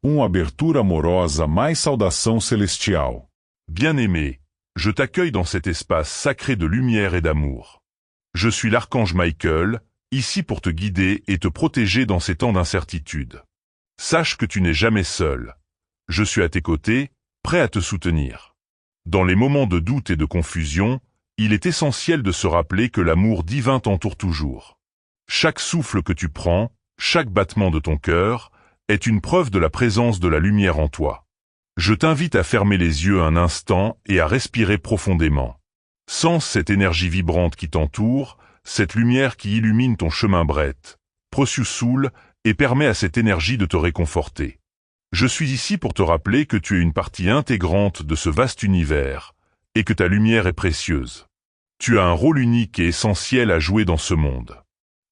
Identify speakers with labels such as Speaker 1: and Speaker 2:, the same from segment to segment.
Speaker 1: Abertura amorosa mais saudação celestial.
Speaker 2: Bien-aimé, je t'accueille dans cet espace sacré de lumière et d'amour. Je suis l'archange Michael, ici pour te guider et te protéger dans ces temps d'incertitude. Sache que tu n'es jamais seul. Je suis à tes côtés, prêt à te soutenir. Dans les moments de doute et de confusion, il est essentiel de se rappeler que l'amour divin t'entoure toujours. Chaque souffle que tu prends, chaque battement de ton cœur, est une preuve de la présence de la lumière en toi. Je t'invite à fermer les yeux un instant et à respirer profondément. Sens cette énergie vibrante qui t'entoure, cette lumière qui illumine ton chemin brette, Precious Soul, et permet à cette énergie de te réconforter. Je suis ici pour te rappeler que tu es une partie intégrante de ce vaste univers, et que ta lumière est précieuse. Tu as un rôle unique et essentiel à jouer dans ce monde.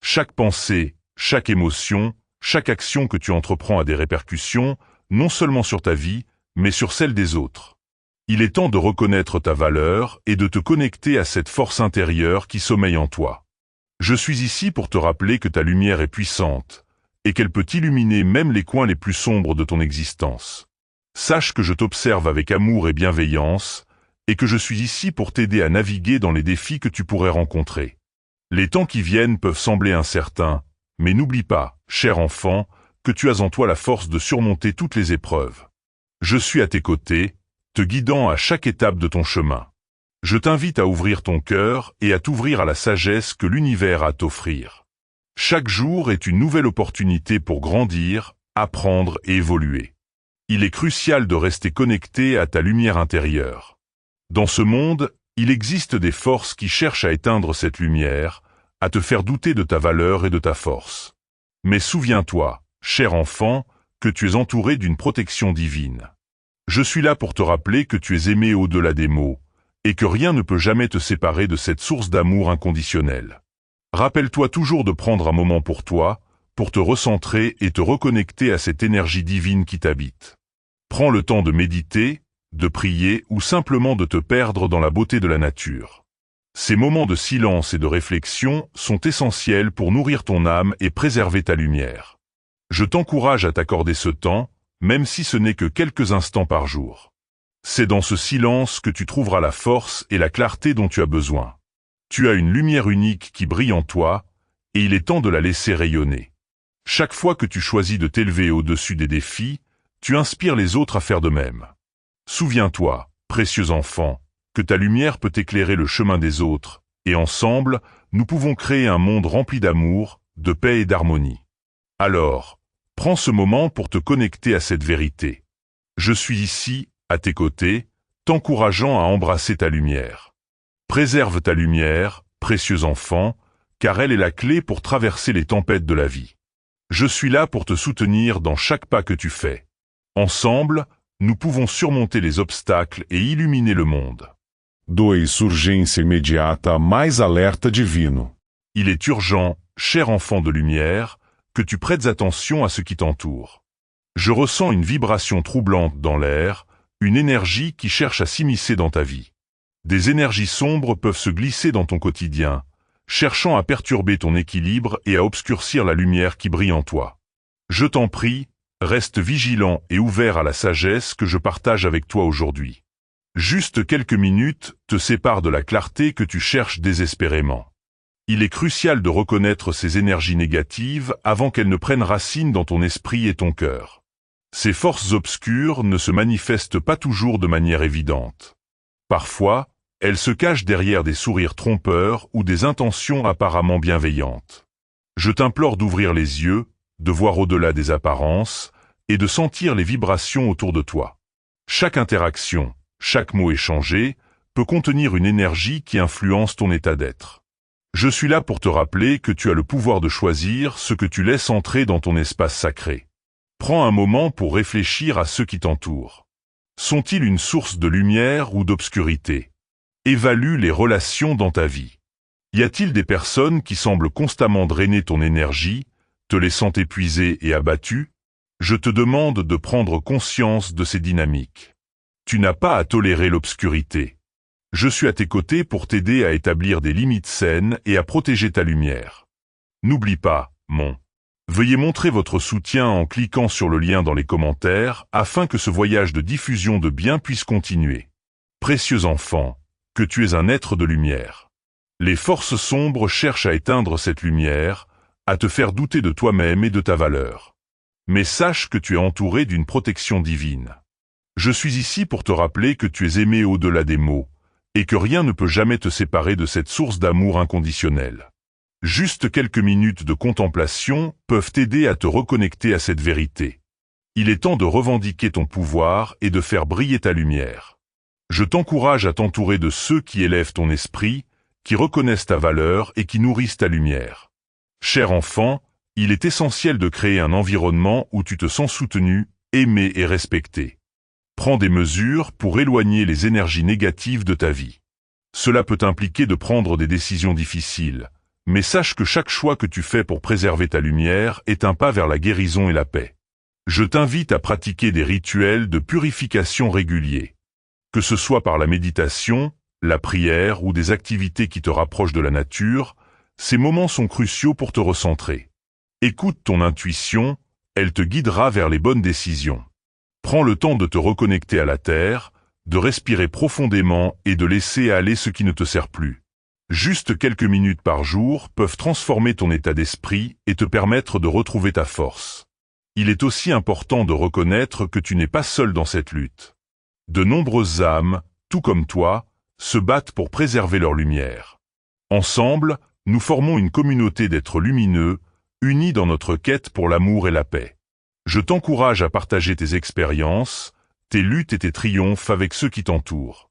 Speaker 2: Chaque pensée, chaque émotion, chaque action que tu entreprends a des répercussions, non seulement sur ta vie, mais sur celle des autres. Il est temps de reconnaître ta valeur et de te connecter à cette force intérieure qui sommeille en toi. Je suis ici pour te rappeler que ta lumière est puissante, et qu'elle peut illuminer même les coins les plus sombres de ton existence. Sache que je t'observe avec amour et bienveillance, et que je suis ici pour t'aider à naviguer dans les défis que tu pourrais rencontrer. Les temps qui viennent peuvent sembler incertains, mais n'oublie pas, cher enfant, que tu as en toi la force de surmonter toutes les épreuves. Je suis à tes côtés, te guidant à chaque étape de ton chemin. Je t'invite à ouvrir ton cœur et à t'ouvrir à la sagesse que l'univers a à t'offrir. Chaque jour est une nouvelle opportunité pour grandir, apprendre et évoluer. Il est crucial de rester connecté à ta lumière intérieure. Dans ce monde, il existe des forces qui cherchent à éteindre cette lumière, à te faire douter de ta valeur et de ta force. Mais souviens-toi, cher enfant, que tu es entouré d'une protection divine. Je suis là pour te rappeler que tu es aimé au-delà des mots, et que rien ne peut jamais te séparer de cette source d'amour inconditionnel. Rappelle-toi toujours de prendre un moment pour toi, pour te recentrer et te reconnecter à cette énergie divine qui t'habite. Prends le temps de méditer, de prier ou simplement de te perdre dans la beauté de la nature. Ces moments de silence et de réflexion sont essentiels pour nourrir ton âme et préserver ta lumière. Je t'encourage à t'accorder ce temps, même si ce n'est que quelques instants par jour. C'est dans ce silence que tu trouveras la force et la clarté dont tu as besoin. Tu as une lumière unique qui brille en toi, et il est temps de la laisser rayonner. Chaque fois que tu choisis de t'élever au-dessus des défis, tu inspires les autres à faire de même. Souviens-toi, précieux enfant, que ta lumière peut éclairer le chemin des autres, et ensemble, nous pouvons créer un monde rempli d'amour, de paix et d'harmonie. Alors, prends ce moment pour te connecter à cette vérité. Je suis ici, à tes côtés, t'encourageant à embrasser ta lumière. Préserve ta lumière, précieux enfant, car elle est la clé pour traverser les tempêtes de la vie. Je suis là pour te soutenir dans chaque pas que tu fais. Ensemble, nous pouvons surmonter les obstacles et illuminer le monde.
Speaker 1: Dois urgência imediata mais alerta divino.
Speaker 2: Il est urgent, cher enfant de lumière, que tu prêtes attention à ce qui t'entoure. Je ressens une vibration troublante dans l'air, une énergie qui cherche à s'immiscer dans ta vie. Des énergies sombres peuvent se glisser dans ton quotidien, cherchant à perturber ton équilibre et à obscurcir la lumière qui brille en toi. Je t'en prie, reste vigilant et ouvert à la sagesse que je partage avec toi aujourd'hui. Juste quelques minutes te séparent de la clarté que tu cherches désespérément. Il est crucial de reconnaître ces énergies négatives avant qu'elles ne prennent racine dans ton esprit et ton cœur. Ces forces obscures ne se manifestent pas toujours de manière évidente. Parfois, elles se cachent derrière des sourires trompeurs ou des intentions apparemment bienveillantes. Je t'implore d'ouvrir les yeux, de voir au-delà des apparences, et de sentir les vibrations autour de toi. Chaque interaction, chaque mot échangé, peut contenir une énergie qui influence ton état d'être. Je suis là pour te rappeler que tu as le pouvoir de choisir ce que tu laisses entrer dans ton espace sacré. Prends un moment pour réfléchir à ceux qui t'entourent. Sont-ils une source de lumière ou d'obscurité? Évalue les relations dans ta vie. Y a-t-il des personnes qui semblent constamment drainer ton énergie, te laissant épuisé et abattu? Je te demande de prendre conscience de ces dynamiques. Tu n'as pas à tolérer l'obscurité. Je suis à tes côtés pour t'aider à établir des limites saines et à protéger ta lumière. N'oublie pas, mon Veuillez montrer votre soutien en cliquant sur le lien dans les commentaires afin que ce voyage de diffusion de bien puisse continuer. Précieux enfant, que tu es un être de lumière. Les forces sombres cherchent à éteindre cette lumière, à te faire douter de toi-même et de ta valeur. Mais sache que tu es entouré d'une protection divine. Je suis ici pour te rappeler que tu es aimé au-delà des mots, et que rien ne peut jamais te séparer de cette source d'amour inconditionnel. Juste quelques minutes de contemplation peuvent t'aider à te reconnecter à cette vérité. Il est temps de revendiquer ton pouvoir et de faire briller ta lumière. Je t'encourage à t'entourer de ceux qui élèvent ton esprit, qui reconnaissent ta valeur et qui nourrissent ta lumière. Cher enfant, il est essentiel de créer un environnement où tu te sens soutenu, aimé et respecté. Prends des mesures pour éloigner les énergies négatives de ta vie. Cela peut impliquer de prendre des décisions difficiles, mais sache que chaque choix que tu fais pour préserver ta lumière est un pas vers la guérison et la paix. Je t'invite à pratiquer des rituels de purification réguliers. Que ce soit par la méditation, la prière ou des activités qui te rapprochent de la nature, ces moments sont cruciaux pour te recentrer. Écoute ton intuition, elle te guidera vers les bonnes décisions. Prends le temps de te reconnecter à la terre, de respirer profondément et de laisser aller ce qui ne te sert plus. Juste quelques minutes par jour peuvent transformer ton état d'esprit et te permettre de retrouver ta force. Il est aussi important de reconnaître que tu n'es pas seul dans cette lutte. De nombreuses âmes, tout comme toi, se battent pour préserver leur lumière. Ensemble, nous formons une communauté d'êtres lumineux, unis dans notre quête pour l'amour et la paix. Je t'encourage à partager tes expériences, tes luttes et tes triomphes avec ceux qui t'entourent.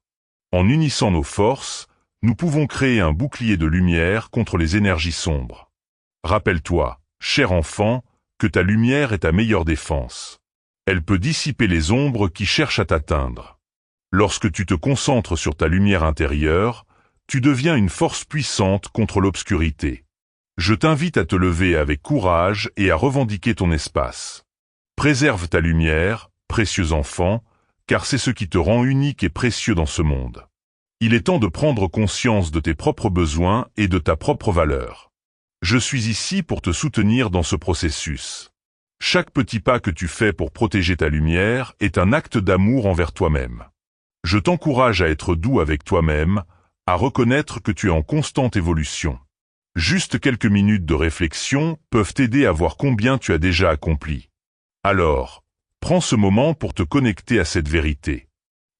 Speaker 2: En unissant nos forces, nous pouvons créer un bouclier de lumière contre les énergies sombres. Rappelle-toi, cher enfant, que ta lumière est ta meilleure défense. Elle peut dissiper les ombres qui cherchent à t'atteindre. Lorsque tu te concentres sur ta lumière intérieure, tu deviens une force puissante contre l'obscurité. Je t'invite à te lever avec courage et à revendiquer ton espace. Préserve ta lumière, précieux enfant, car c'est ce qui te rend unique et précieux dans ce monde. Il est temps de prendre conscience de tes propres besoins et de ta propre valeur. Je suis ici pour te soutenir dans ce processus. Chaque petit pas que tu fais pour protéger ta lumière est un acte d'amour envers toi-même. Je t'encourage à être doux avec toi-même, à reconnaître que tu es en constante évolution. Juste quelques minutes de réflexion peuvent t'aider à voir combien tu as déjà accompli. Alors, prends ce moment pour te connecter à cette vérité.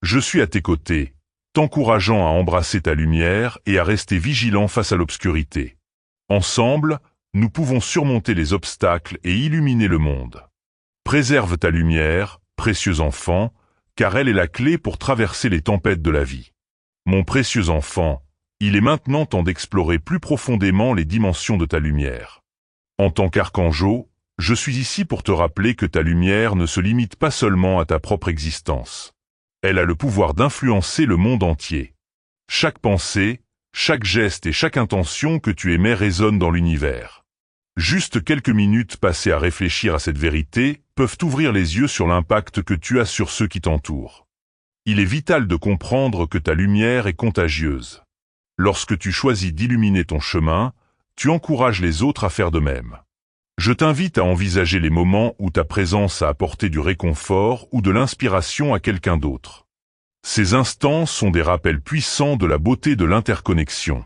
Speaker 2: Je suis à tes côtés, t'encourageant à embrasser ta lumière et à rester vigilant face à l'obscurité. Ensemble, nous pouvons surmonter les obstacles et illuminer le monde. Préserve ta lumière, précieux enfant, car elle est la clé pour traverser les tempêtes de la vie. Mon précieux enfant, il est maintenant temps d'explorer plus profondément les dimensions de ta lumière. En tant qu'archangeau, je suis ici pour te rappeler que ta lumière ne se limite pas seulement à ta propre existence. Elle a le pouvoir d'influencer le monde entier. Chaque pensée, chaque geste et chaque intention que tu émets résonne dans l'univers. Juste quelques minutes passées à réfléchir à cette vérité peuvent t'ouvrir les yeux sur l'impact que tu as sur ceux qui t'entourent. Il est vital de comprendre que ta lumière est contagieuse. Lorsque tu choisis d'illuminer ton chemin, tu encourages les autres à faire de même. Je t'invite à envisager les moments où ta présence a apporté du réconfort ou de l'inspiration à quelqu'un d'autre. Ces instants sont des rappels puissants de la beauté de l'interconnexion.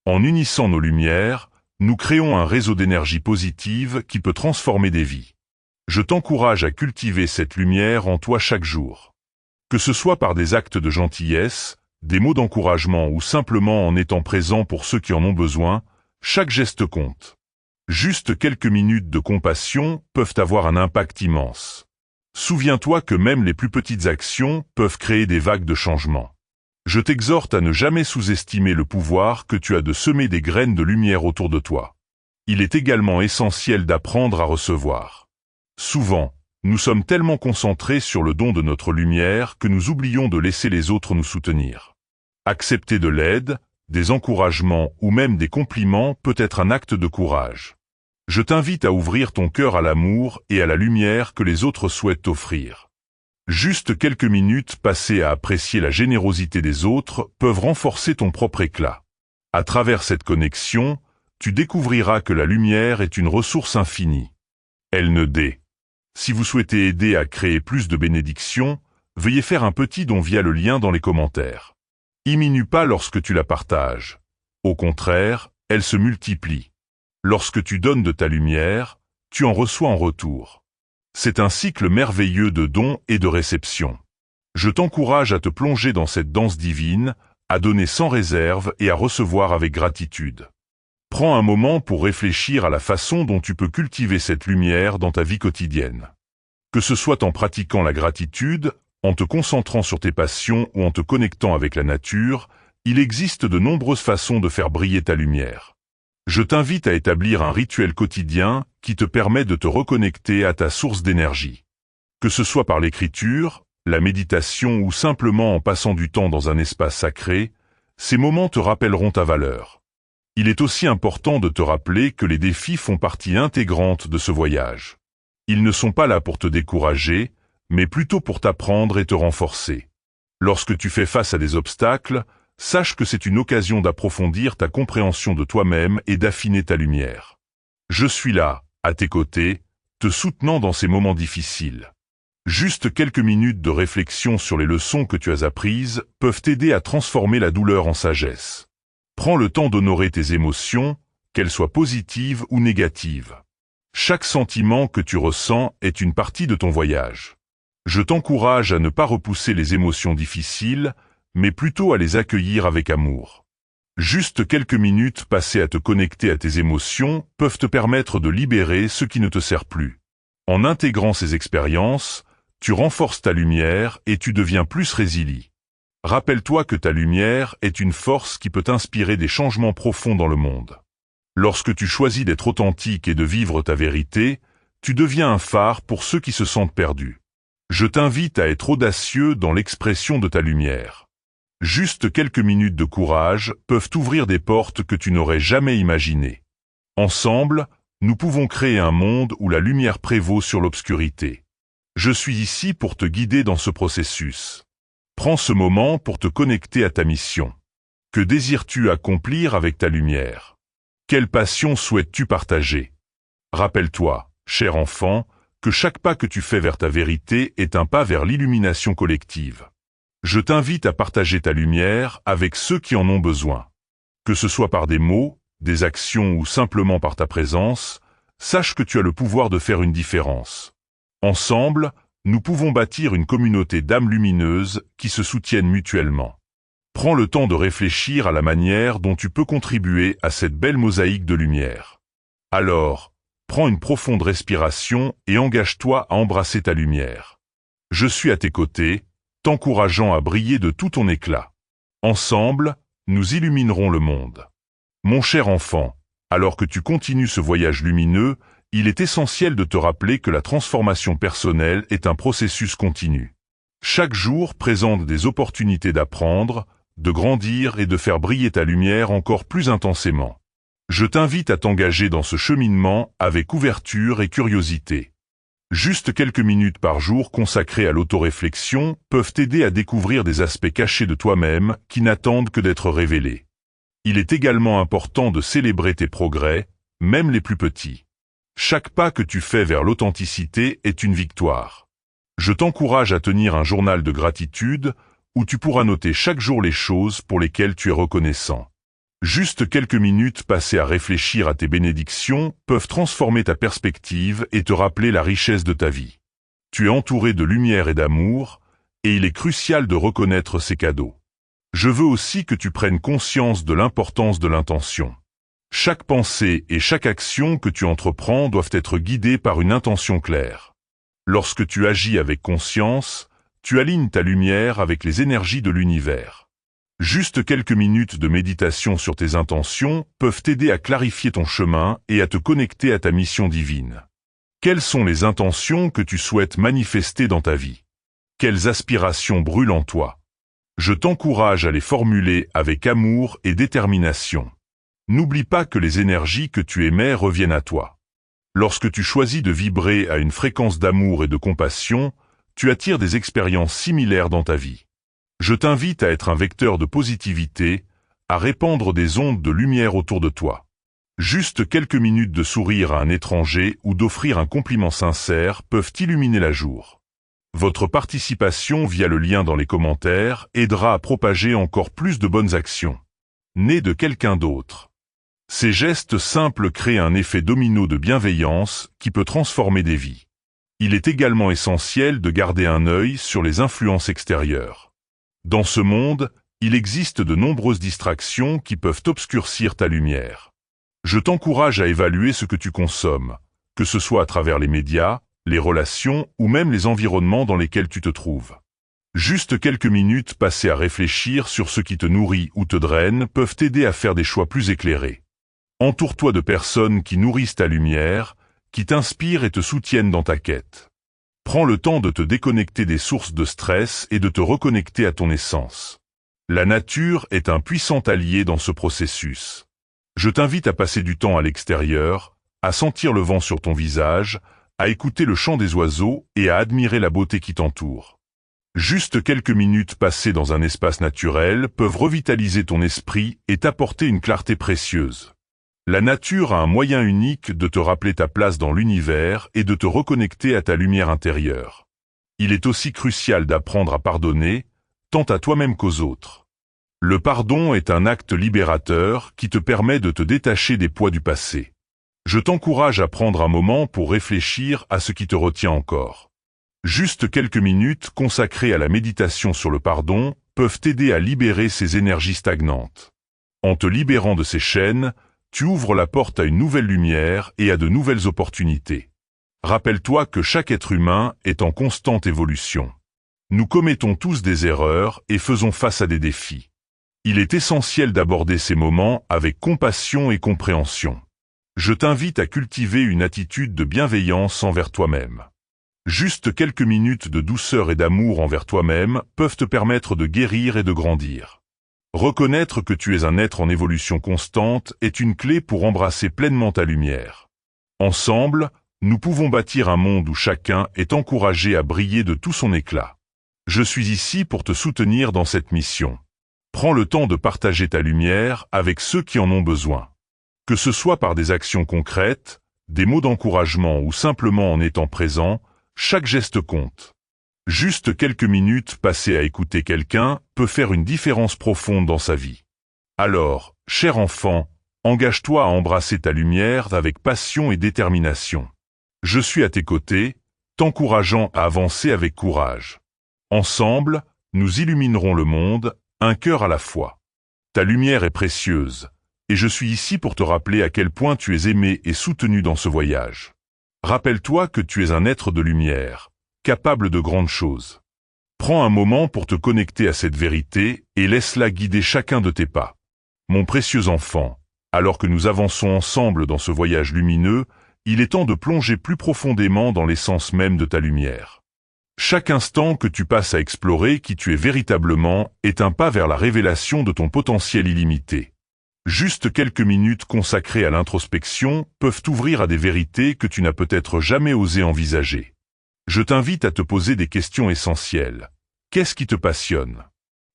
Speaker 2: En unissant nos lumières, nous créons un réseau d'énergie positive qui peut transformer des vies. Je t'encourage à cultiver cette lumière en toi chaque jour. Que ce soit par des actes de gentillesse, des mots d'encouragement ou simplement en étant présent pour ceux qui en ont besoin, chaque geste compte. Juste quelques minutes de compassion peuvent avoir un impact immense. Souviens-toi que même les plus petites actions peuvent créer des vagues de changement. Je t'exhorte à ne jamais sous-estimer le pouvoir que tu as de semer des graines de lumière autour de toi. Il est également essentiel d'apprendre à recevoir. Souvent, nous sommes tellement concentrés sur le don de notre lumière que nous oublions de laisser les autres nous soutenir. Accepter de l'aide, des encouragements ou même des compliments peut être un acte de courage. Je t'invite à ouvrir ton cœur à l'amour et à la lumière que les autres souhaitent t'offrir. Juste quelques minutes passées à apprécier la générosité des autres peuvent renforcer ton propre éclat. À travers cette connexion, tu découvriras que la lumière est une ressource infinie. LND. Si vous souhaitez aider à créer plus de bénédictions, veuillez faire un petit don via le lien dans les commentaires. Diminue pas lorsque tu la partages. Au contraire, elle se multiplie. Lorsque tu donnes de ta lumière, tu en reçois en retour. C'est un cycle merveilleux de dons et de réception. Je t'encourage à te plonger dans cette danse divine, à donner sans réserve et à recevoir avec gratitude. Prends un moment pour réfléchir à la façon dont tu peux cultiver cette lumière dans ta vie quotidienne. Que ce soit en pratiquant la gratitude, en te concentrant sur tes passions ou en te connectant avec la nature, il existe de nombreuses façons de faire briller ta lumière. Je t'invite à établir un rituel quotidien qui te permet de te reconnecter à ta source d'énergie. Que ce soit par l'écriture, la méditation ou simplement en passant du temps dans un espace sacré, ces moments te rappelleront ta valeur. Il est aussi important de te rappeler que les défis font partie intégrante de ce voyage. Ils ne sont pas là pour te décourager, mais plutôt pour t'apprendre et te renforcer. Lorsque tu fais face à des obstacles, sache que c'est une occasion d'approfondir ta compréhension de toi-même et d'affiner ta lumière. Je suis là, à tes côtés, te soutenant dans ces moments difficiles. Juste quelques minutes de réflexion sur les leçons que tu as apprises peuvent t'aider à transformer la douleur en sagesse. Prends le temps d'honorer tes émotions, qu'elles soient positives ou négatives. Chaque sentiment que tu ressens est une partie de ton voyage. Je t'encourage à ne pas repousser les émotions difficiles, mais plutôt à les accueillir avec amour. Juste quelques minutes passées à te connecter à tes émotions peuvent te permettre de libérer ce qui ne te sert plus. En intégrant ces expériences, tu renforces ta lumière et tu deviens plus résilient. Rappelle-toi que ta lumière est une force qui peut inspirer des changements profonds dans le monde. Lorsque tu choisis d'être authentique et de vivre ta vérité, tu deviens un phare pour ceux qui se sentent perdus. Je t'invite à être audacieux dans l'expression de ta lumière. Juste quelques minutes de courage peuvent ouvrir des portes que tu n'aurais jamais imaginées. Ensemble, nous pouvons créer un monde où la lumière prévaut sur l'obscurité. Je suis ici pour te guider dans ce processus. Prends ce moment pour te connecter à ta mission. Que désires-tu accomplir avec ta lumière? Quelle passion souhaites-tu partager? Rappelle-toi, cher enfant, que chaque pas que tu fais vers ta vérité est un pas vers l'illumination collective. Je t'invite à partager ta lumière avec ceux qui en ont besoin. Que ce soit par des mots, des actions ou simplement par ta présence, sache que tu as le pouvoir de faire une différence. Ensemble, nous pouvons bâtir une communauté d'âmes lumineuses qui se soutiennent mutuellement. Prends le temps de réfléchir à la manière dont tu peux contribuer à cette belle mosaïque de lumière. Alors, prends une profonde respiration et engage-toi à embrasser ta lumière. Je suis à tes côtés, t'encourageant à briller de tout ton éclat. Ensemble, nous illuminerons le monde. Mon cher enfant, alors que tu continues ce voyage lumineux, il est essentiel de te rappeler que la transformation personnelle est un processus continu. Chaque jour présente des opportunités d'apprendre, de grandir et de faire briller ta lumière encore plus intensément. Je t'invite à t'engager dans ce cheminement avec ouverture et curiosité. Juste quelques minutes par jour consacrées à l'autoréflexion peuvent t'aider à découvrir des aspects cachés de toi-même qui n'attendent que d'être révélés. Il est également important de célébrer tes progrès, même les plus petits. Chaque pas que tu fais vers l'authenticité est une victoire. Je t'encourage à tenir un journal de gratitude où tu pourras noter chaque jour les choses pour lesquelles tu es reconnaissant. Juste quelques minutes passées à réfléchir à tes bénédictions peuvent transformer ta perspective et te rappeler la richesse de ta vie. Tu es entouré de lumière et d'amour, et il est crucial de reconnaître ces cadeaux. Je veux aussi que tu prennes conscience de l'importance de l'intention. Chaque pensée et chaque action que tu entreprends doivent être guidées par une intention claire. Lorsque tu agis avec conscience, tu alignes ta lumière avec les énergies de l'univers. Juste quelques minutes de méditation sur tes intentions peuvent t'aider à clarifier ton chemin et à te connecter à ta mission divine. Quelles sont les intentions que tu souhaites manifester dans ta vie? Quelles aspirations brûlent en toi? Je t'encourage à les formuler avec amour et détermination. N'oublie pas que les énergies que tu émets reviennent à toi. Lorsque tu choisis de vibrer à une fréquence d'amour et de compassion, tu attires des expériences similaires dans ta vie. Je t'invite à être un vecteur de positivité, à répandre des ondes de lumière autour de toi. Juste quelques minutes de sourire à un étranger ou d'offrir un compliment sincère peuvent illuminer la jour. Votre participation via le lien dans les commentaires aidera à propager encore plus de bonnes actions, nées de quelqu'un d'autre. Ces gestes simples créent un effet domino de bienveillance qui peut transformer des vies. Il est également essentiel de garder un œil sur les influences extérieures. Dans ce monde, il existe de nombreuses distractions qui peuvent obscurcir ta lumière. Je t'encourage à évaluer ce que tu consommes, que ce soit à travers les médias, les relations ou même les environnements dans lesquels tu te trouves. Juste quelques minutes passées à réfléchir sur ce qui te nourrit ou te draine peuvent t'aider à faire des choix plus éclairés. Entoure-toi de personnes qui nourrissent ta lumière, qui t'inspirent et te soutiennent dans ta quête. Prends le temps de te déconnecter des sources de stress et de te reconnecter à ton essence. La nature est un puissant allié dans ce processus. Je t'invite à passer du temps à l'extérieur, à sentir le vent sur ton visage, à écouter le chant des oiseaux et à admirer la beauté qui t'entoure. Juste quelques minutes passées dans un espace naturel peuvent revitaliser ton esprit et t'apporter une clarté précieuse. La nature a un moyen unique de te rappeler ta place dans l'univers et de te reconnecter à ta lumière intérieure. Il est aussi crucial d'apprendre à pardonner, tant à toi-même qu'aux autres. Le pardon est un acte libérateur qui te permet de te détacher des poids du passé. Je t'encourage à prendre un moment pour réfléchir à ce qui te retient encore. Juste quelques minutes consacrées à la méditation sur le pardon peuvent t'aider à libérer ces énergies stagnantes. En te libérant de ces chaînes, tu ouvres la porte à une nouvelle lumière et à de nouvelles opportunités. Rappelle-toi que chaque être humain est en constante évolution. Nous commettons tous des erreurs et faisons face à des défis. Il est essentiel d'aborder ces moments avec compassion et compréhension. Je t'invite à cultiver une attitude de bienveillance envers toi-même. Juste quelques minutes de douceur et d'amour envers toi-même peuvent te permettre de guérir et de grandir. Reconnaître que tu es un être en évolution constante est une clé pour embrasser pleinement ta lumière. Ensemble, nous pouvons bâtir un monde où chacun est encouragé à briller de tout son éclat. Je suis ici pour te soutenir dans cette mission. Prends le temps de partager ta lumière avec ceux qui en ont besoin. Que ce soit par des actions concrètes, des mots d'encouragement ou simplement en étant présent, chaque geste compte. Juste quelques minutes passées à écouter quelqu'un peut faire une différence profonde dans sa vie. Alors, cher enfant, engage-toi à embrasser ta lumière avec passion et détermination. Je suis à tes côtés, t'encourageant à avancer avec courage. Ensemble, nous illuminerons le monde, un cœur à la fois. Ta lumière est précieuse, et je suis ici pour te rappeler à quel point tu es aimé et soutenu dans ce voyage. Rappelle-toi que tu es un être de lumière, capable de grandes choses. Prends un moment pour te connecter à cette vérité et laisse-la guider chacun de tes pas. Mon précieux enfant, alors que nous avançons ensemble dans ce voyage lumineux, il est temps de plonger plus profondément dans l'essence même de ta lumière. Chaque instant que tu passes à explorer qui tu es véritablement est un pas vers la révélation de ton potentiel illimité. Juste quelques minutes consacrées à l'introspection peuvent t'ouvrir à des vérités que tu n'as peut-être jamais osé envisager. Je t'invite à te poser des questions essentielles. Qu'est-ce qui te passionne?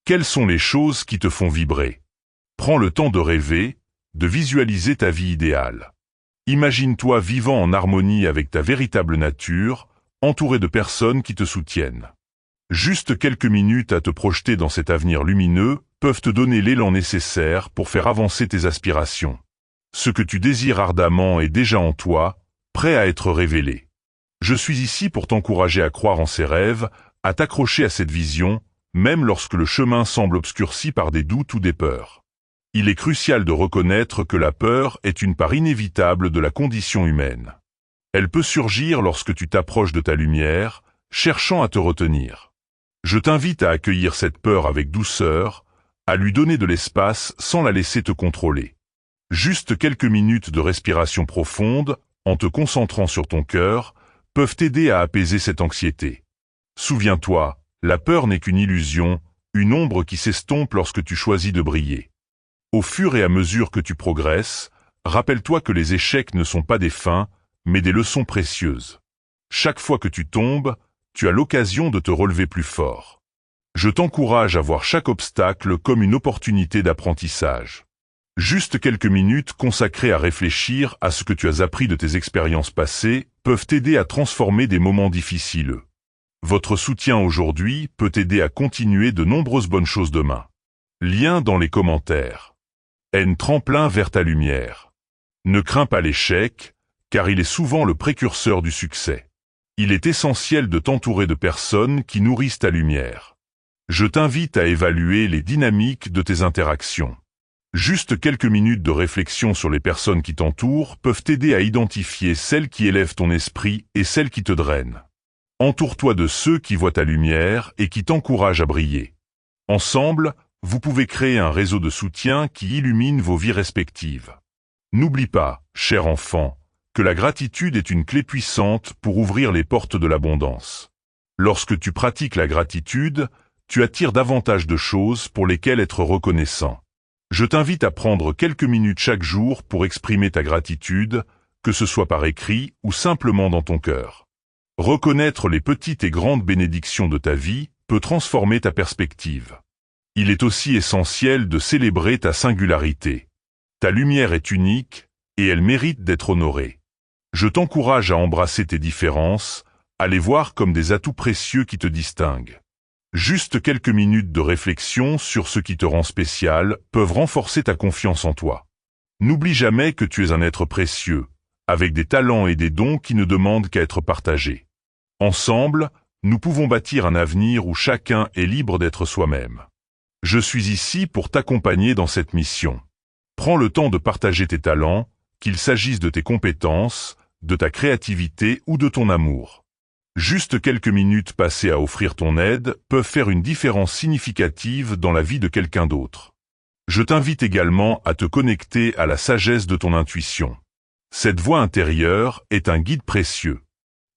Speaker 2: Quelles sont les choses qui te font vibrer? Prends le temps de rêver, de visualiser ta vie idéale. Imagine-toi vivant en harmonie avec ta véritable nature, entouré de personnes qui te soutiennent. Juste quelques minutes à te projeter dans cet avenir lumineux peuvent te donner l'élan nécessaire pour faire avancer tes aspirations. Ce que tu désires ardemment est déjà en toi, prêt à être révélé. Je suis ici pour t'encourager à croire en ces rêves, à t'accrocher à cette vision, même lorsque le chemin semble obscurci par des doutes ou des peurs. Il est crucial de reconnaître que la peur est une part inévitable de la condition humaine. Elle peut surgir lorsque tu t'approches de ta lumière, cherchant à te retenir. Je t'invite à accueillir cette peur avec douceur, à lui donner de l'espace sans la laisser te contrôler. Juste quelques minutes de respiration profonde, en te concentrant sur ton cœur, peuvent t'aider à apaiser cette anxiété. Souviens-toi, la peur n'est qu'une illusion, une ombre qui s'estompe lorsque tu choisis de briller. Au fur et à mesure que tu progresses, rappelle-toi que les échecs ne sont pas des fins, mais des leçons précieuses. Chaque fois que tu tombes, tu as l'occasion de te relever plus fort. Je t'encourage à voir chaque obstacle comme une opportunité d'apprentissage. Juste quelques minutes consacrées à réfléchir à ce que tu as appris de tes expériences passées peuvent t'aider à transformer des moments difficiles. Votre soutien aujourd'hui peut aider à continuer de nombreuses bonnes choses demain. Lien dans les commentaires. N tremplin vers ta lumière. Ne crains pas l'échec, car il est souvent le précurseur du succès. Il est essentiel de t'entourer de personnes qui nourrissent ta lumière. Je t'invite à évaluer les dynamiques de tes interactions. Juste quelques minutes de réflexion sur les personnes qui t'entourent peuvent t'aider à identifier celles qui élèvent ton esprit et celles qui te drainent. Entoure-toi de ceux qui voient ta lumière et qui t'encouragent à briller. Ensemble, vous pouvez créer un réseau de soutien qui illumine vos vies respectives. N'oublie pas, cher enfant, que la gratitude est une clé puissante pour ouvrir les portes de l'abondance. Lorsque tu pratiques la gratitude, tu attires davantage de choses pour lesquelles être reconnaissant. Je t'invite à prendre quelques minutes chaque jour pour exprimer ta gratitude, que ce soit par écrit ou simplement dans ton cœur. Reconnaître les petites et grandes bénédictions de ta vie peut transformer ta perspective. Il est aussi essentiel de célébrer ta singularité. Ta lumière est unique et elle mérite d'être honorée. Je t'encourage à embrasser tes différences, à les voir comme des atouts précieux qui te distinguent. Juste quelques minutes de réflexion sur ce qui te rend spécial peuvent renforcer ta confiance en toi. N'oublie jamais que tu es un être précieux, avec des talents et des dons qui ne demandent qu'à être partagés. Ensemble, nous pouvons bâtir un avenir où chacun est libre d'être soi-même. Je suis ici pour t'accompagner dans cette mission. Prends le temps de partager tes talents, qu'il s'agisse de tes compétences, de ta créativité ou de ton amour. Juste quelques minutes passées à offrir ton aide peuvent faire une différence significative dans la vie de quelqu'un d'autre. Je t'invite également à te connecter à la sagesse de ton intuition. Cette voix intérieure est un guide précieux.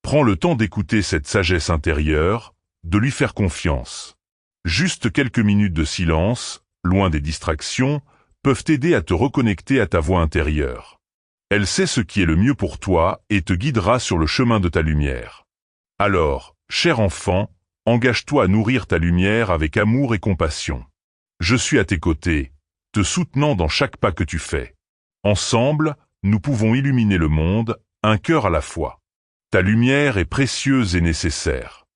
Speaker 2: Prends le temps d'écouter cette sagesse intérieure, de lui faire confiance. Juste quelques minutes de silence, loin des distractions, peuvent t'aider à te reconnecter à ta voix intérieure. Elle sait ce qui est le mieux pour toi et te guidera sur le chemin de ta lumière. Alors, cher enfant, engage-toi à nourrir ta lumière avec amour et compassion. Je suis à tes côtés, te soutenant dans chaque pas que tu fais. Ensemble, nous pouvons illuminer le monde, un cœur à la fois. Ta lumière est précieuse et nécessaire.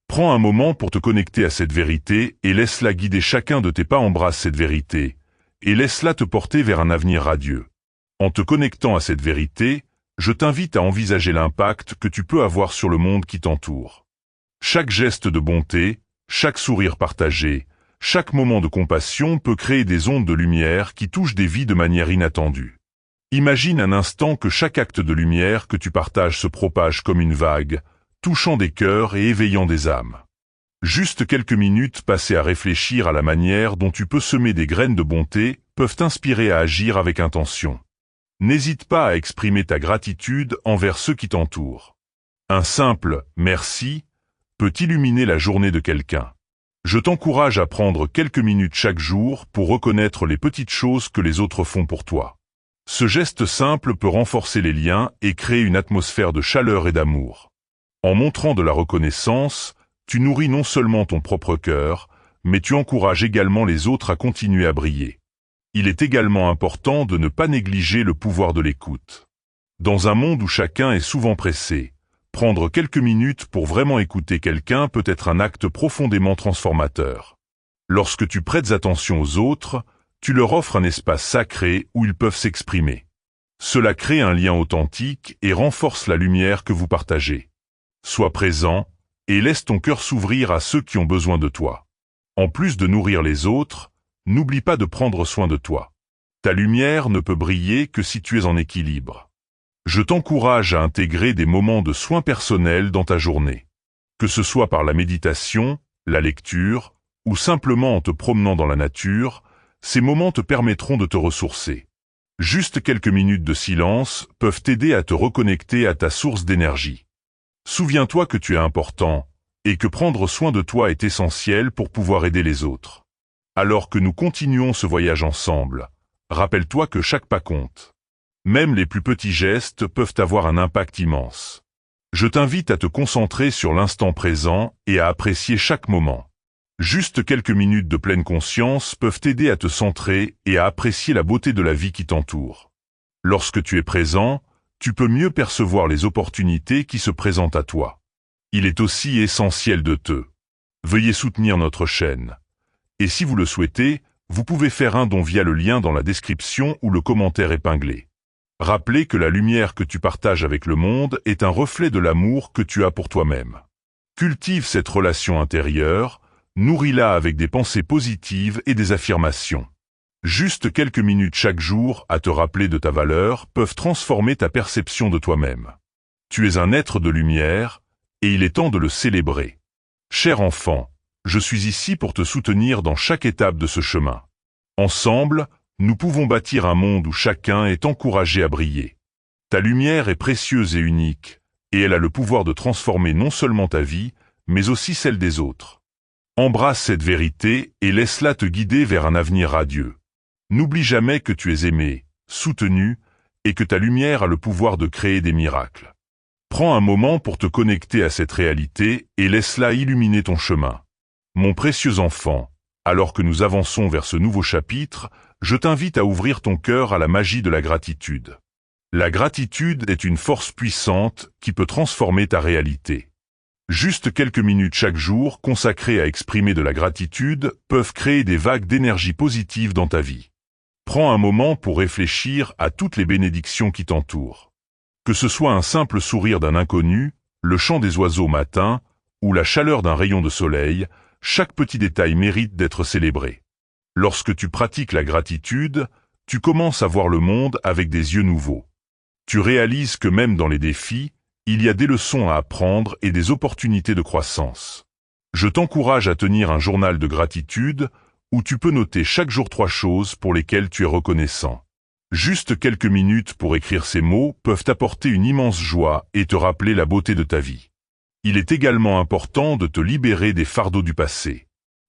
Speaker 2: Prends un moment pour te connecter à cette vérité et laisse-la guider chacun de tes pas. Embrasse cette vérité, et laisse-la te porter vers un avenir radieux. En te connectant à cette vérité, je t'invite à envisager l'impact que tu peux avoir sur le monde qui t'entoure. Chaque geste de bonté, chaque sourire partagé, chaque moment de compassion peut créer des ondes de lumière qui touchent des vies de manière inattendue. Imagine un instant que chaque acte de lumière que tu partages se propage comme une vague, touchant des cœurs et éveillant des âmes. Juste quelques minutes passées à réfléchir à la manière dont tu peux semer des graines de bonté peuvent t'inspirer à agir avec intention. N'hésite pas à exprimer ta gratitude envers ceux qui t'entourent. Un simple « merci » peut illuminer la journée de quelqu'un. Je t'encourage à prendre quelques minutes chaque jour pour reconnaître les petites choses que les autres font pour toi. Ce geste simple peut renforcer les liens et créer une atmosphère de chaleur et d'amour. En montrant de la reconnaissance, tu nourris non seulement ton propre cœur, mais tu encourages également les autres à continuer à briller. Il est également important de ne pas négliger le pouvoir de l'écoute. Dans un monde où chacun est souvent pressé, prendre quelques minutes pour vraiment écouter quelqu'un peut être un acte profondément transformateur. Lorsque tu prêtes attention aux autres, tu leur offres un espace sacré où ils peuvent s'exprimer. Cela crée un lien authentique et renforce la lumière que vous partagez. Sois présent et laisse ton cœur s'ouvrir à ceux qui ont besoin de toi. En plus de nourrir les autres, n'oublie pas de prendre soin de toi. Ta lumière ne peut briller que si tu es en équilibre. Je t'encourage à intégrer des moments de soins personnels dans ta journée. Que ce soit par la méditation, la lecture, ou simplement en te promenant dans la nature, ces moments te permettront de te ressourcer. Juste quelques minutes de silence peuvent t'aider à te reconnecter à ta source d'énergie. Souviens-toi que tu es important, et que prendre soin de toi est essentiel pour pouvoir aider les autres. Alors que nous continuons ce voyage ensemble, rappelle-toi que chaque pas compte. Même les plus petits gestes peuvent avoir un impact immense. Je t'invite à te concentrer sur l'instant présent et à apprécier chaque moment. Juste quelques minutes de pleine conscience peuvent t'aider à te centrer et à apprécier la beauté de la vie qui t'entoure. Lorsque tu es présent, tu peux mieux percevoir les opportunités qui se présentent à toi. Il est aussi essentiel de Veuillez soutenir notre chaîne. Et si vous le souhaitez, vous pouvez faire un don via le lien dans la description ou le commentaire épinglé. Rappelez que la lumière que tu partages avec le monde est un reflet de l'amour que tu as pour toi-même. Cultive cette relation intérieure, nourris-la avec des pensées positives et des affirmations. Juste quelques minutes chaque jour à te rappeler de ta valeur peuvent transformer ta perception de toi-même. Tu es un être de lumière, et il est temps de le célébrer. Cher enfant, je suis ici pour te soutenir dans chaque étape de ce chemin. Ensemble, nous pouvons bâtir un monde où chacun est encouragé à briller. Ta lumière est précieuse et unique, et elle a le pouvoir de transformer non seulement ta vie, mais aussi celle des autres. Embrasse cette vérité et laisse-la te guider vers un avenir radieux. N'oublie jamais que tu es aimé, soutenu, et que ta lumière a le pouvoir de créer des miracles. Prends un moment pour te connecter à cette réalité et laisse-la illuminer ton chemin. Mon précieux enfant, alors que nous avançons vers ce nouveau chapitre, je t'invite à ouvrir ton cœur à la magie de la gratitude. La gratitude est une force puissante qui peut transformer ta réalité. Juste quelques minutes chaque jour consacrées à exprimer de la gratitude peuvent créer des vagues d'énergie positive dans ta vie. Prends un moment pour réfléchir à toutes les bénédictions qui t'entourent. Que ce soit un simple sourire d'un inconnu, le chant des oiseaux matin, ou la chaleur d'un rayon de soleil, chaque petit détail mérite d'être célébré. Lorsque tu pratiques la gratitude, tu commences à voir le monde avec des yeux nouveaux. Tu réalises que même dans les défis, il y a des leçons à apprendre et des opportunités de croissance. Je t'encourage à tenir un journal de gratitude où tu peux noter chaque jour 3 choses pour lesquelles tu es reconnaissant. Juste quelques minutes pour écrire ces mots peuvent t'apporter une immense joie et te rappeler la beauté de ta vie. Il est également important de te libérer des fardeaux du passé.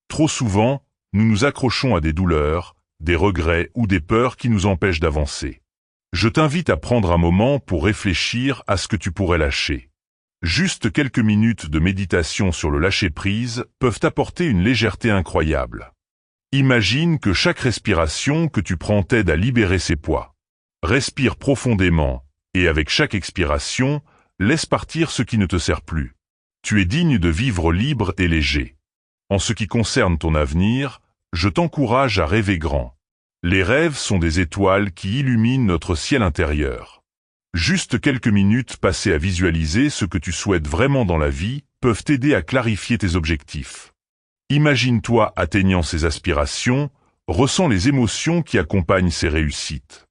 Speaker 2: Trop souvent, nous nous accrochons à des douleurs, des regrets ou des peurs qui nous empêchent d'avancer. Je t'invite à prendre un moment pour réfléchir à ce que tu pourrais lâcher. Juste quelques minutes de méditation sur le lâcher-prise peuvent apporter une légèreté incroyable. Imagine que chaque respiration que tu prends t'aide à libérer ses poids. Respire profondément, et avec chaque expiration, laisse partir ce qui ne te sert plus. Tu es digne de vivre libre et léger. En ce qui concerne ton avenir, je t'encourage à rêver grand. Les rêves sont des étoiles qui illuminent notre ciel intérieur. Juste quelques minutes passées à visualiser ce que tu souhaites vraiment dans la vie peuvent t'aider à clarifier tes objectifs. Imagine-toi atteignant ces aspirations, ressens les émotions qui accompagnent ces réussites.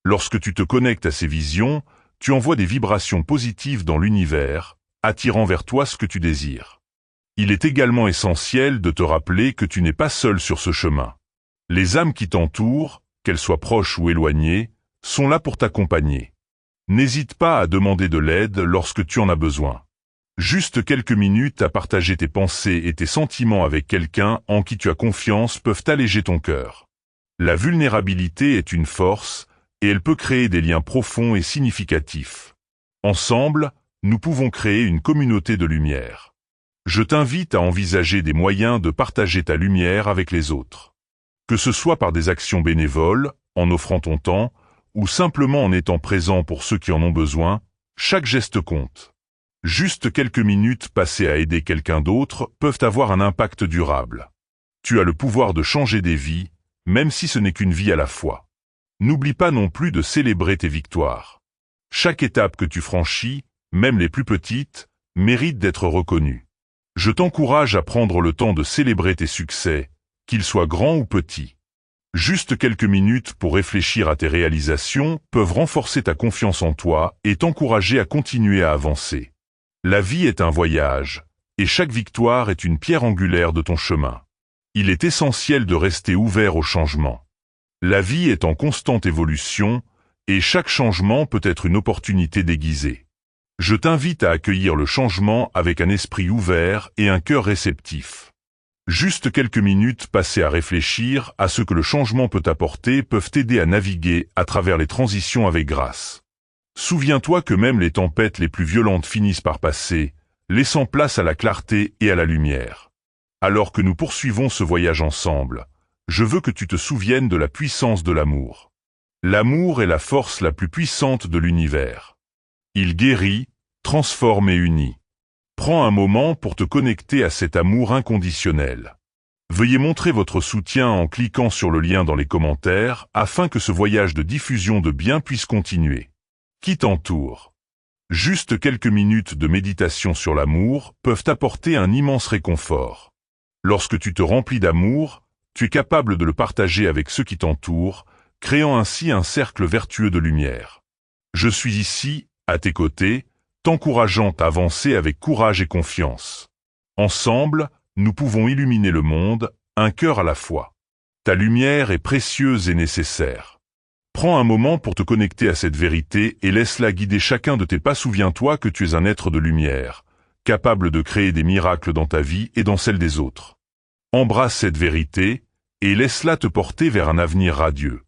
Speaker 2: Lorsque tu te connectes à ces visions, tu envoies des vibrations positives dans l'univers, attirant vers toi ce que tu désires. Il est également essentiel de te rappeler que tu n'es pas seul sur ce chemin. Les âmes qui t'entourent, qu'elles soient proches ou éloignées, sont là pour t'accompagner. N'hésite pas à demander de l'aide lorsque tu en as besoin. Juste quelques minutes à partager tes pensées et tes sentiments avec quelqu'un en qui tu as confiance peuvent alléger ton cœur. La vulnérabilité est une force, et elle peut créer des liens profonds et significatifs. Ensemble, nous pouvons créer une communauté de lumière. Je t'invite à envisager des moyens de partager ta lumière avec les autres. Que ce soit par des actions bénévoles, en offrant ton temps, ou simplement en étant présent pour ceux qui en ont besoin, chaque geste compte. Juste quelques minutes passées à aider quelqu'un d'autre peuvent avoir un impact durable. Tu as le pouvoir de changer des vies, même si ce n'est qu'une vie à la fois. N'oublie pas non plus de célébrer tes victoires. Chaque étape que tu franchis, même les plus petites, mérite d'être reconnue. Je t'encourage à prendre le temps de célébrer tes succès, qu'ils soient grands ou petits. Juste quelques minutes pour réfléchir à tes réalisations peuvent renforcer ta confiance en toi et t'encourager à continuer à avancer. La vie est un voyage, et chaque victoire est une pierre angulaire de ton chemin. Il est essentiel de rester ouvert au changement. La vie est en constante évolution, et chaque changement peut être une opportunité déguisée. Je t'invite à accueillir le changement avec un esprit ouvert et un cœur réceptif. Juste quelques minutes passées à réfléchir à ce que le changement peut apporter peuvent t'aider à naviguer à travers les transitions avec grâce. Souviens-toi que même les tempêtes les plus violentes finissent par passer, laissant place à la clarté et à la lumière. Alors que nous poursuivons ce voyage ensemble, je veux que tu te souviennes de la puissance de l'amour. L'amour est la force la plus puissante de l'univers. Il guérit, transforme et unit. Prends un moment pour te connecter à cet amour inconditionnel. Veuillez montrer votre soutien en cliquant sur le lien dans les commentaires afin que ce voyage de diffusion de bien puisse continuer. Qui t'entoure? Juste quelques minutes de méditation sur l'amour peuvent apporter un immense réconfort. Lorsque tu te remplis d'amour, tu es capable de le partager avec ceux qui t'entourent, créant ainsi un cercle vertueux de lumière. Je suis ici, à tes côtés, t'encourageant à avancer avec courage et confiance. Ensemble, nous pouvons illuminer le monde, un cœur à la fois. Ta lumière est précieuse et nécessaire. Prends un moment pour te connecter à cette vérité et laisse-la guider chacun de tes pas. Souviens-toi que tu es un être de lumière, capable de créer des miracles dans ta vie et dans celle des autres. Embrasse cette vérité et laisse-la te porter vers un avenir radieux.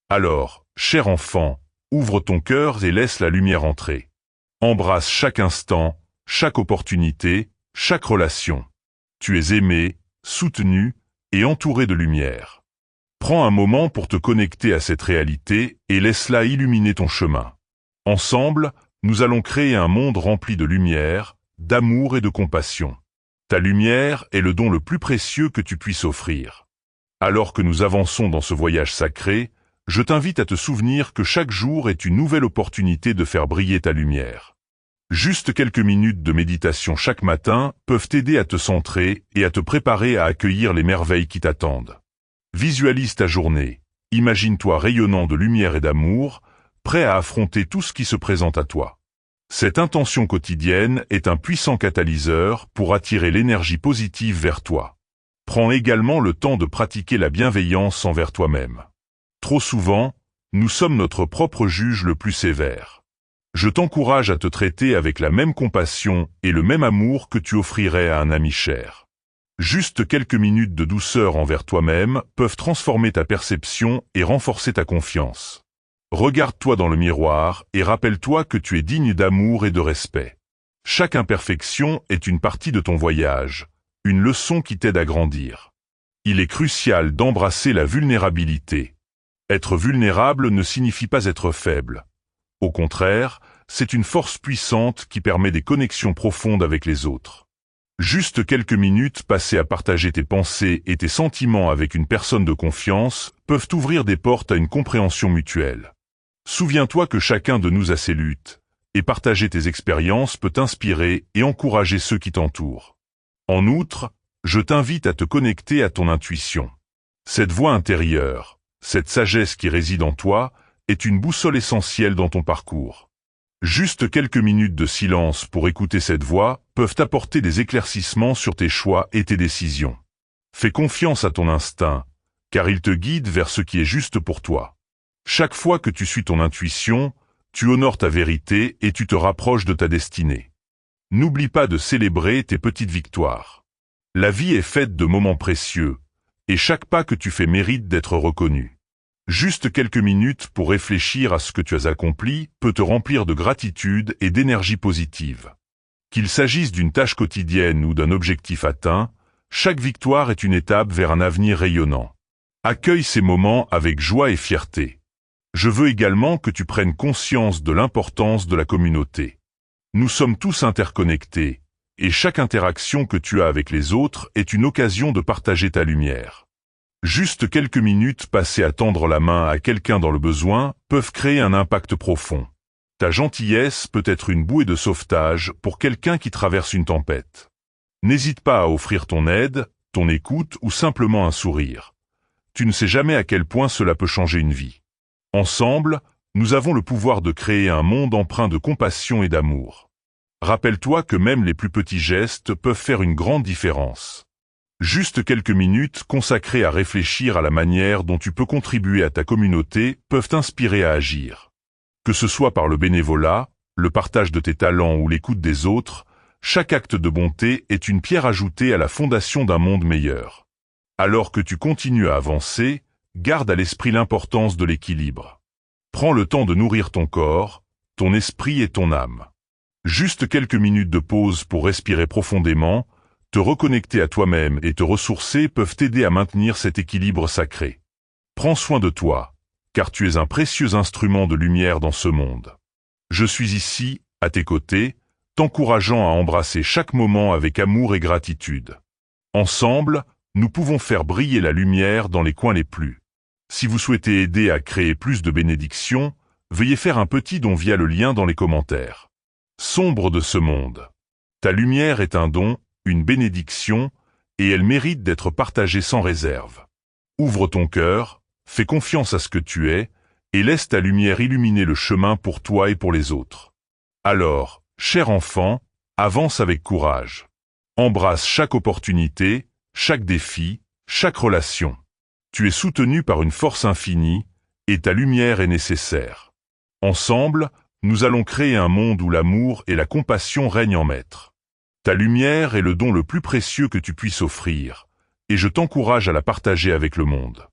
Speaker 2: Alors, cher enfant, ouvre ton cœur et laisse la lumière entrer. Embrasse chaque instant, chaque opportunité, chaque relation. Tu es aimé, soutenu et entouré de lumière. Prends un moment pour te connecter à cette réalité et laisse-la illuminer ton chemin. Ensemble, nous allons créer un monde rempli de lumière, d'amour et de compassion. Ta lumière est le don le plus précieux que tu puisses offrir. Alors que nous avançons dans ce voyage sacré, je t'invite à te souvenir que chaque jour est une nouvelle opportunité de faire briller ta lumière. Juste quelques minutes de méditation chaque matin peuvent t'aider à te centrer et à te préparer à accueillir les merveilles qui t'attendent. Visualise ta journée, imagine-toi rayonnant de lumière et d'amour, prêt à affronter tout ce qui se présente à toi. Cette intention quotidienne est un puissant catalyseur pour attirer l'énergie positive vers toi. Prends également le temps de pratiquer la bienveillance envers toi-même. Trop souvent, nous sommes notre propre juge le plus sévère. Je t'encourage à te traiter avec la même compassion et le même amour que tu offrirais à un ami cher. Juste quelques minutes de douceur envers toi-même peuvent transformer ta perception et renforcer ta confiance. Regarde-toi dans le miroir et rappelle-toi que tu es digne d'amour et de respect. Chaque imperfection est une partie de ton voyage, une leçon qui t'aide à grandir. Il est crucial d'embrasser la vulnérabilité. Être vulnérable ne signifie pas être faible. Au contraire, c'est une force puissante qui permet des connexions profondes avec les autres. Juste quelques minutes passées à partager tes pensées et tes sentiments avec une personne de confiance peuvent ouvrir des portes à une compréhension mutuelle. Souviens-toi que chacun de nous a ses luttes, et partager tes expériences peut inspirer et encourager ceux qui t'entourent. En outre, je t'invite à te connecter à ton intuition. Cette voix intérieure, cette sagesse qui réside en toi, est une boussole essentielle dans ton parcours. Juste quelques minutes de silence pour écouter cette voix peuvent apporter des éclaircissements sur tes choix et tes décisions. Fais confiance à ton instinct, car il te guide vers ce qui est juste pour toi. Chaque fois que tu suis ton intuition, tu honores ta vérité et tu te rapproches de ta destinée. N'oublie pas de célébrer tes petites victoires. La vie est faite de moments précieux, et chaque pas que tu fais mérite d'être reconnu. Juste quelques minutes pour réfléchir à ce que tu as accompli peut te remplir de gratitude et d'énergie positive. Qu'il s'agisse d'une tâche quotidienne ou d'un objectif atteint, chaque victoire est une étape vers un avenir rayonnant. Accueille ces moments avec joie et fierté. Je veux également que tu prennes conscience de l'importance de la communauté. Nous sommes tous interconnectés, et chaque interaction que tu as avec les autres est une occasion de partager ta lumière. Juste quelques minutes passées à tendre la main à quelqu'un dans le besoin peuvent créer un impact profond. Ta gentillesse peut être une bouée de sauvetage pour quelqu'un qui traverse une tempête. N'hésite pas à offrir ton aide, ton écoute ou simplement un sourire. Tu ne sais jamais à quel point cela peut changer une vie. Ensemble, nous avons le pouvoir de créer un monde empreint de compassion et d'amour. Rappelle-toi que même les plus petits gestes peuvent faire une grande différence. Juste quelques minutes consacrées à réfléchir à la manière dont tu peux contribuer à ta communauté peuvent t'inspirer à agir. Que ce soit par le bénévolat, le partage de tes talents ou l'écoute des autres, chaque acte de bonté est une pierre ajoutée à la fondation d'un monde meilleur. Alors que tu continues à avancer, garde à l'esprit l'importance de l'équilibre. Prends le temps de nourrir ton corps, ton esprit et ton âme. Juste quelques minutes de pause pour respirer profondément Te reconnecter à toi-même et te ressourcer peuvent t'aider à maintenir cet équilibre sacré. Prends soin de toi, car tu es un précieux instrument de lumière dans ce monde. Je suis ici, à tes côtés, t'encourageant à embrasser chaque moment avec amour et gratitude. Ensemble, nous pouvons faire briller la lumière dans les coins les plus. Si vous souhaitez aider à créer plus de bénédictions, veuillez faire un petit don via le lien dans les commentaires. Sombre de ce monde. Ta lumière est un don, une bénédiction, et elle mérite d'être partagée sans réserve. Ouvre ton cœur, fais confiance à ce que tu es, et laisse ta lumière illuminer le chemin pour toi et pour les autres. Alors, cher enfant, avance avec courage. Embrasse chaque opportunité, chaque défi, chaque relation. Tu es soutenu par une force infinie, et ta lumière est nécessaire. Ensemble, nous allons créer un monde où l'amour et la compassion règnent en maître. Ta lumière est le don le plus précieux que tu puisses offrir, et je t'encourage à la partager avec le monde.